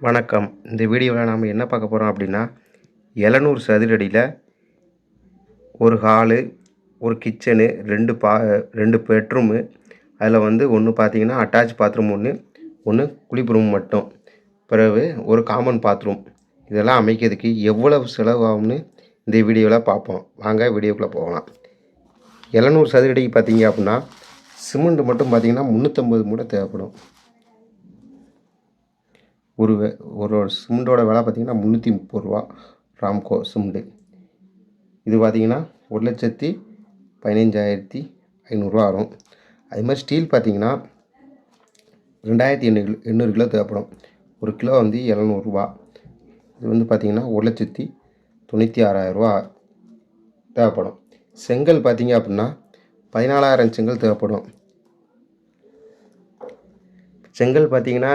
வணக்கம். இந்த வீடியோவில் நாம் என்ன பார்க்க போகிறோம் அப்படின்னா 700 சதுர அடியில் ஒரு ஹாலு, ஒரு கிச்சனு, 2 பெட்ரூமு, அதில் வந்து ஒன்று பார்த்தீங்கன்னா அட்டாச் பாத்ரூம் ஒன்று குளிப்பு ரூம் மட்டும், பிறகு ஒரு காமன் பாத்ரூம், இதெல்லாம் அமைக்கிறதுக்கு எவ்வளவு செலவாகும்னு இந்த வீடியோவில் பார்ப்போம். வாங்க வீடியோக்குள்ளே போகலாம். 700 சதுர அடிக்கு பார்த்தீங்க அப்படின்னா சிமெண்ட் மட்டும் பார்த்தீங்கன்னா 350 மூட்டை தேவைப்படும். ஒரு சிமெண்ட்டோட விலை பார்த்திங்கன்னா 330 ரூபா. ராம்கோ சிமெண்ட்டு இது பார்த்திங்கன்னா 1,15,500 வரும். அது மாதிரி ஸ்டீல் பார்த்திங்கன்னா 2,800 கிலோ தேவைப்படும். ஒரு கிலோ வந்து 700 ரூபா. இது வந்து பார்த்திங்கன்னா 1,96,000 தேவைப்படும். செங்கல் பார்த்திங்க அப்படின்னா 14,000 செங்கல் தேவைப்படும். செங்கல் பார்த்திங்கன்னா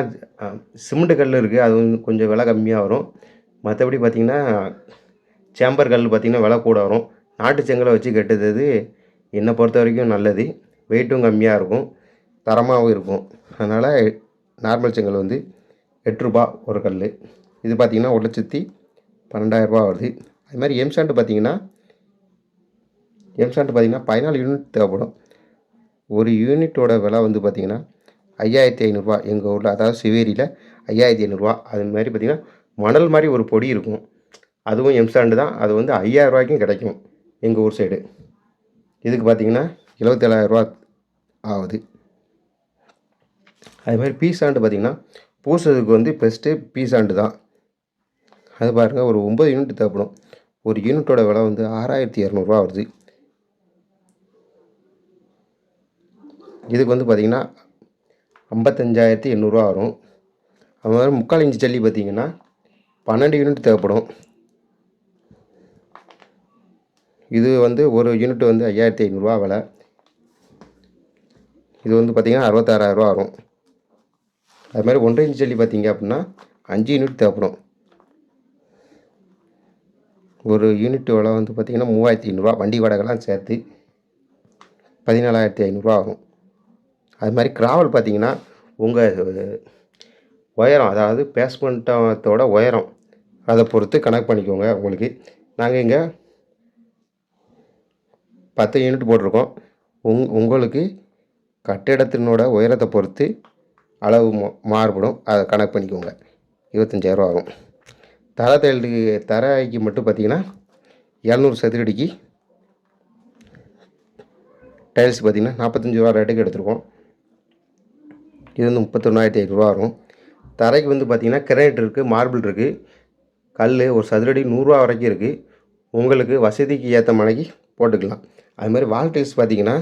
சிமெண்ட் கல் இருக்குது, அது வந்து கொஞ்சம் விலை கம்மியாக வரும். மற்றபடி பார்த்திங்கன்னா சேம்பர் கல் பார்த்திங்கன்னா விலை கூட வரும். நாட்டு செங்கலை வச்சு கட்டுறது என்னை பொறுத்த வரைக்கும் நல்லது. வெயிட்டும் கம்மியாக இருக்கும், தரமாகவும் இருக்கும். அதனால் நார்மல் செங்கல் வந்து 8 ரூபா ஒரு கல். இது பார்த்திங்கன்னா 1,12,000 வருது. அது மாதிரி எம்சாண்ட் பார்த்திங்கன்னா 14 யூனிட் தேவைப்படும். ஒரு யூனிட்டோட விலை வந்து பார்த்திங்கன்னா 5,500 எங்கள் ஊரில், அதாவது சிவேரியில் 5,500. அது மாதிரி பார்த்திங்கன்னா மணல் மாதிரி ஒரு பொடி இருக்கும், அதுவும் எம்சாண்டு தான். அது வந்து 5,000 கிடைக்கும் எங்கள் ஊர் சைடு. இதுக்கு பார்த்திங்கன்னா 77,000 ஆகுது. அது மாதிரி பீசாண்டு பார்த்திங்கன்னா பூசுறதுக்கு வந்து பெஸ்ட்டு பீசாண்டு தான். அது பாருங்கள், ஒரு 9 யூனிட் தேவைப்படும். ஒரு யூனிட்டோட விலை வந்து 6,200 வருது. இதுக்கு வந்து பார்த்திங்கன்னா 55,800 வரும். அது மாதிரி 3/4 இன்ச்சு ஜல்லி பார்த்திங்கன்னா 12 யூனிட் தேவைப்படும். இது வந்து ஒரு யூனிட் வந்து 5,500 விலை. இது வந்து பார்த்திங்கன்னா 66,000 வரும். அது மாதிரி 1/2 இன்ச்சு ஜல்லி பார்த்திங்க அப்படின்னா 5 யூனிட் தேவைப்படும். ஒரு யூனிட் விலை வந்து பார்த்திங்கன்னா 3,500. வண்டி வாடகைலாம் சேர்த்து 14,500 ஆகும். அது மாதிரி கிராவல் பார்த்திங்கன்னா உங்கள் உயரம், அதாவது பேஸ்மெண்ட்டோட உயரம், அதை பொறுத்து கணக்கு பண்ணிக்கோங்க. நாங்கள் இங்கே 10 யூனிட் போட்டிருக்கோம். உங்களுக்கு கட்டிடத்தினோட உயரத்தை பொறுத்து அளவு மாறுபடும், அதை கணக்கு பண்ணிக்கோங்க. 25,000 ஆகும். தரைக்கு மட்டும் பார்த்திங்கன்னா 700 சதுரடிக்கு டைல்ஸ் பார்த்திங்கன்னா 45 ரூபா ரேட்டுக்கு எடுத்துருக்கோம். இது வந்து 31,500 வரும். தரைக்கு வந்து பார்த்திங்கன்னா கிரானைட் இருக்குது, மார்பிள் இருக்குது, கல் ஒரு சதுரடி 100 வரைக்கும் இருக்குது. உங்களுக்கு வசதிக்கு ஏற்ற மனைக்கு போட்டுக்கலாம். அதுமாதிரி வால் டைல்ஸ் பார்த்திங்கன்னா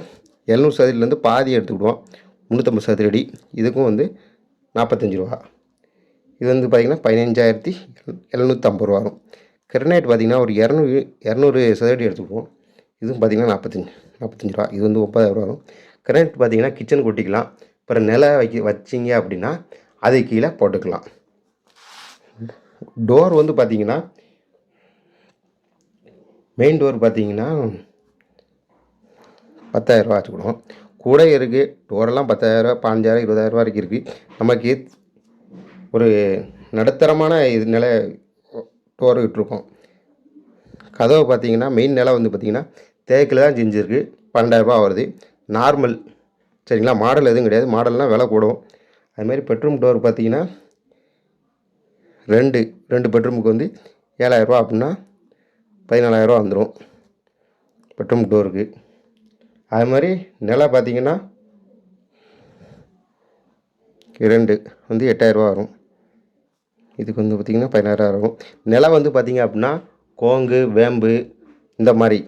700 சதுரடிலேருந்து பாதி எடுத்துக்கிடுவோம், 350 சதுரடி. இதுக்கும் வந்து 45 ரூபா. இது வந்து பார்த்திங்கன்னா 15,750 வரும். கிரானைட் பார்த்திங்கன்னா ஒரு 200 சதுரடி எடுத்துக்குவோம். இதுவும் பார்த்திங்கன்னா 45 ரூபா. இது வந்து 30,000 வரும். கிரானைட் பார்த்திங்கன்னா கிச்சன் கொட்டிக்கலாம். அப்புறம் நிலை வச்சிங்க அப்படின்னா அது கீழே போட்டுக்கலாம். டோர் வந்து பார்த்திங்கன்னா மெயின் டோர் பார்த்திங்கன்னா 10,000 வச்சுக்கிடுவோம். கூட இருக்குது டோரெல்லாம் 10,000, 15,000, 20,000 வரைக்கும் இருக்குது. நமக்கு ஒரு நடுத்தரமான நிலை டோர் விட்டுருக்கோம். கதவை பார்த்திங்கன்னா மெயின் நிலை வந்து பார்த்திங்கன்னா தேக்கில் தான் செஞ்சுருக்கு, 12,000 வருது. நார்மல், சரிங்களா, மாடல் எதுவும் கிடையாது. மாடல்னால் விலை கூடும். அதுமாதிரி பெட்ரூம் டோர் பார்த்திங்கன்னா 2 பெட்ரூமுக்கு வந்து 7,000 அப்படின்னா 14,000 வந்துடும் பெட்ரூம் டோருக்கு. அது மாதிரி நிலை பார்த்திங்கன்னா 2 வந்து 8,000 வரும். இதுக்கு வந்து பார்த்திங்கன்னா 16,000 வரும். நிலை வந்து பார்த்திங்க அப்படின்னா கோங்கு, வேம்பு இந்த மாதிரி.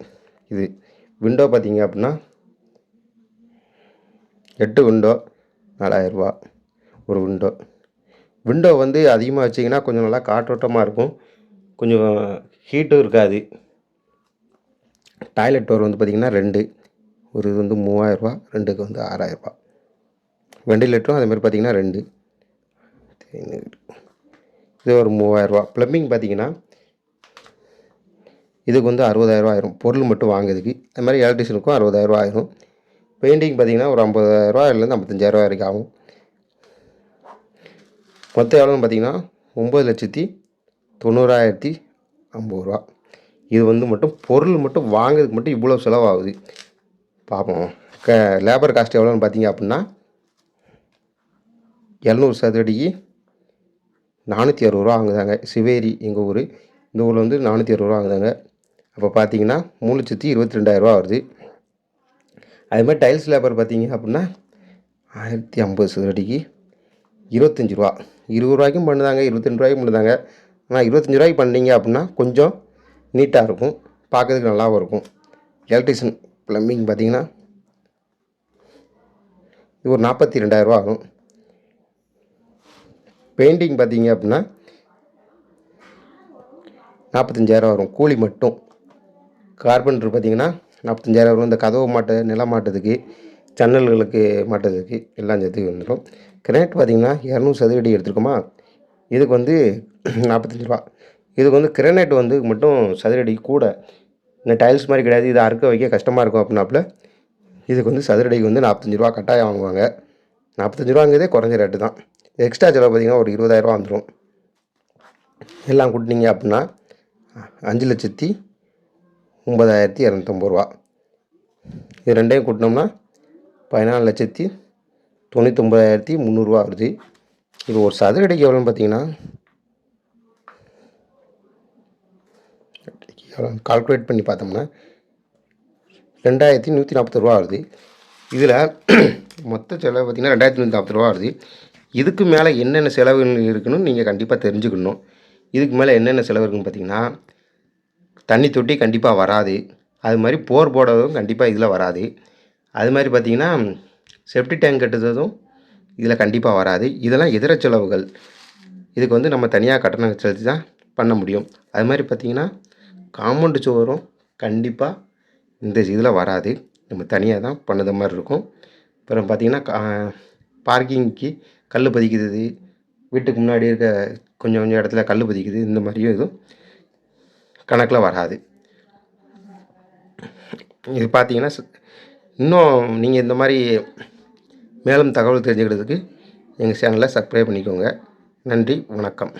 இது விண்டோ பார்த்திங்க அப்படின்னா 8 விண்டோ 4,000 ஒரு விண்டோ வந்து அதிகமாக வச்சிங்கன்னா கொஞ்சம் நல்லா காற்றோட்டமாக இருக்கும், கொஞ்சம் ஹீட்டும் இருக்காது. டாய்லெட் டோர் வந்து பார்த்திங்கன்னா 2, ஒரு இது வந்து 3,000, 2க்கு வந்து 6,000. வெண்டிலேட்டரும் அதேமாதிரி பார்த்திங்கன்னா 2, இது ஒரு 3,000. ப்ளம்பிங் பார்த்திங்கன்னா இதுக்கு வந்து 60,000 ஆயிரும், பொருள் மட்டும் வாங்குறதுக்கு. அது மாதிரி எலக்ட்ரிஷியனுக்கும் 60,000 ஆயிரும். பெயிண்டிங் பார்த்திங்கன்னா ஒரு 50,000 இல்லைருந்து 55,000 வரைக்கும் ஆகும். மொத்தம் எவ்வளோன்னு பார்த்திங்கன்னா 9,90,50 ரூபா. இது வந்து மட்டும் பொருள் மட்டும் வாங்குறதுக்கு மட்டும் இவ்வளோ செலவாகுது. பார்ப்போம். லேபர் காஸ்ட் எவ்வளோன்னு பார்த்தீங்க அப்படின்னா 700 சதுரடிக்கு 460 ரூபா வாங்குதாங்க. சிவேரி எங்கள் ஊர். இந்த ஊரில் வந்து 460 ரூபா வாங்குதாங்க. அப்போ பார்த்தீங்கன்னா 3,22,000 வருது. அது மாதிரி டைல்ஸ் லேபர் பார்த்தீங்க அப்படின்னா 1050 சதுரடிக்கு 25 ரூபா. 20 ரூபாய்க்கும் பண்ணுதாங்க, 22 ரூபாய்க்கும் பண்ணுதாங்க. ஆனால் 25 ரூபாய்க்கு பண்ணீங்க அப்படின்னா கொஞ்சம் நீட்டாக இருக்கும், பார்க்கறதுக்கு நல்லாவும் இருக்கும். எலக்ட்ரிஷியன் ப்ளம்பிங் பார்த்தீங்கன்னா இது ஒரு 42,000 ரூபா ஆகும். பெயிண்டிங் பார்த்தீங்க அப்படின்னா 45,000 வரும் கூலி மட்டும். கார்பெண்டர் பார்த்தீங்கன்னா 45,000 வரும். இந்த கதவு மாட்ட, நிலம் மாட்டதுக்கு, ஜன்னல்களுக்கு மாட்டதுக்கு எல்லாம் சேர்த்து வந்துடும். கிரானைட் பார்த்தீங்கன்னா 200 சதுரடி எடுத்துருக்கோமா, இதுக்கு வந்து 45 ரூபா. இதுக்கு வந்து கிரானைட் வந்து மட்டும் சதுரடி கூட, இந்த டைல்ஸ் மாதிரி கிடையாது. இதை அறுக்க வைக்க கஷ்டமாக இருக்கும் அப்படின்னாப்புல இதுக்கு வந்து சதுரடிக்கு வந்து 45 ரூபா கட்டாயம் வாங்குவாங்க. 45 ரூபாங்கிறதே குறைஞ்ச ரேட்டு தான். எக்ஸ்ட்ரா செலவு பார்த்தீங்கன்னா ஒரு 20,000 ரூபா வந்துடும். எல்லாம் கூட்டினீங்க அப்படின்னா 5,09,250 ரூபா. இது ரெண்டையும் கூட்டினோம்னா 14,99,300 ரூபா வருது. இது ஒரு சதுரடிக்கு எவ்வளோன்னு பார்த்தீங்கன்னா கால்குலேட் பண்ணி பார்த்தோம்னா 2,140 ரூபா வருது. இதில் மொத்த செலவு பார்த்திங்கன்னா 2,140 ரூபா வருது. இதுக்கு மேலே என்னென்ன செலவுகள் இருக்குன்னு நீங்கள் கண்டிப்பாக தெரிஞ்சுக்கணும். இதுக்கு மேலே என்னென்ன செலவு இருக்குன்னு பார்த்தீங்கன்னா, தண்ணி தொட்டி கண்டிப்பாக வராது. அது மாதிரி போர் போடுறதும் கண்டிப்பாக இதில் வராது. அது மாதிரி பார்த்திங்கன்னா செப்டி டேங்க் கட்டுறதும் இதில் கண்டிப்பாக வராது. இதெல்லாம் இதர செலவுகள். இதுக்கு வந்து நம்ம தனியாக கட்டணம் செலுத்தி தான் பண்ண முடியும். அது மாதிரி பார்த்திங்கன்னா காம்பவுண்டு சுவரும் கண்டிப்பாக இந்த இதில் வராது. நம்ம தனியாக தான் பண்ணுற மாதிரி இருக்கும். அப்புறம் பார்த்திங்கன்னா பார்க்கிங்க்கு கல் பதிக்கிறது, வீட்டுக்கு முன்னாடி இருக்க கொஞ்சம் கொஞ்சம் இடத்துல கல் பதிக்குது, இந்த மாதிரியும் எதுவும் கணக்கில் வராது. இது பார்த்திங்கன்னா இன்னும் நீங்கள் இந்த மாதிரி மேலும் தகவல் தெரிஞ்சுக்கிறதுக்கு எங்கள் சேனலை சப்ஸ்கிரைப் பண்ணிக்கோங்க. நன்றி, வணக்கம்.